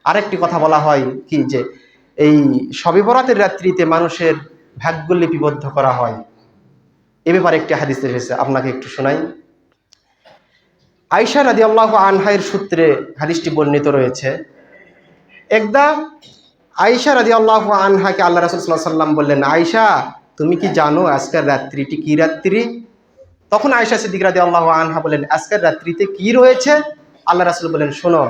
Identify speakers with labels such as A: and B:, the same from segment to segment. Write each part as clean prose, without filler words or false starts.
A: আরেকটি কথা বলা হয় কি, যে এই শবে বরাতের রাত্রিতে মানুষের ভাগ্য লিপিবদ্ধ করা হয়। এ ব্যাপারে একটি হাদিস এসেছে, আপনাকে একটু শোনাই। আয়েশা রাদিয়াল্লাহু আনহার সূত্রে হাদিসটি বর্ণিত রয়েছে। একদা আয়েশা রাদিয়াল্লাহু আনহাকে আল্লাহ রাসূল সাল্লাল্লাহু আলাইহি ওয়াসাল্লাম বললেন, আয়েশা তুমি কি জানো আজকের রাত্রিটি কি রাত্রি? তখন আয়েশা সিদ্দিকা রাদিয়াল্লাহু আনহা বলেন, আজকের রাত্রিতে কি রয়েছে? আল্লাহ রাসূল বলেন, শোনো,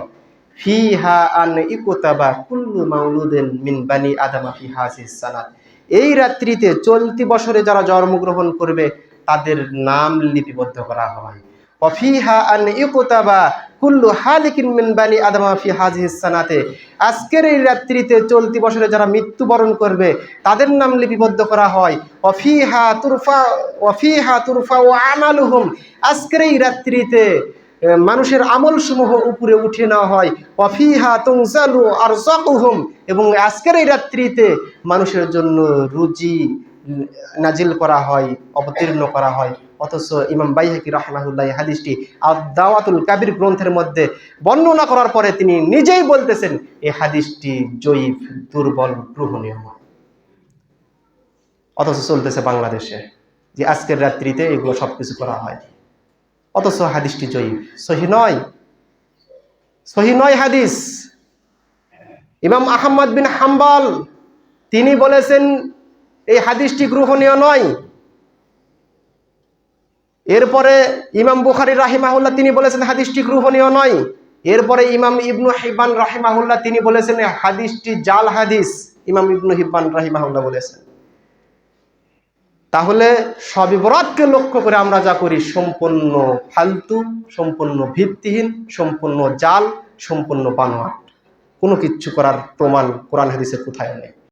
A: ফিহা আন ইকুতাবা কুল্লু মাউলুদিন মিন বানি আদম ফি হাযিহিস সানাত। এই রাত্রিতে চলতি বছরে যারা জন্মগ্রহণ করবে তাদের নাম লিপিবদ্ধ করা হয়। ওয়াফিহা আন ইকুতাবা কুল্লু হালিকিন মিন বানি আদম ফি হাযিহিস সানাতে। আজকের এই রাত্রিতে চলতি বছরে যারা মৃত্যুবরণ করবে তাদের নাম লিপিবদ্ধ করা হয়। ওয়াফিহা তুরফা ওয়া আমালুহুম। আজকের এই রাত্রিতে মানুষের আমল সমূহ উপরে উঠে নেওয়া হয়। ওয়াফিহা তুনজালু আরযাকুহুম। এবং আজকের এই রাত্রিতে মানুষের জন্য রুজি নাজিল করা হয়, অবতীর্ণ করা হয়। অথচ ইমাম বাইহাকি রাহমাহুল্লাহ এই হাদিসটি আদ-দাওয়াতুল কাবির গ্রন্থের মধ্যে বর্ণনা করার পরে তিনি নিজেই বলতেছেন এই হাদিসটি জয়ীফ, দুর্বল, গ্রহণীয়। অথচ চলতেছে বাংলাদেশে যে আজকের রাত্রিতে এগুলো সবকিছু করা হয়, অথচ হাদিসটি জয়ীফ, সহিহ নয়, সহিহ নয় হাদিস। ইমাম আহমদ বিন হাম্বল তিনি বলেছেন এই হাদিসটি গ্রহণীয় নয়। এরপরে ইমাম বুখারী রাহিমাহুল্লাহ তিনি বলেছেন হাদিসটি গ্রহণীয় নয়। এরপরে ইমাম ইবনু হিব্বান রাহিমাহুল্লাহ তিনি বলেছেন হাদিসটি জাল হাদিস। ইমাম ইবনু হিব্বান রাহিমাহুল্লাহ বলেছেন। তাহলে শবে বরাতকে লক্ষ্য করে আমরা যা করি সম্পূর্ণ ফালতু, সম্পূর্ণ ভিত্তিহীন, সম্পূর্ণ জাল, সম্পূর্ণ বানোয়াট। কোনো কিচ্ছু করার প্রমাণ কোরআন হাদিসে কোথায় নেই।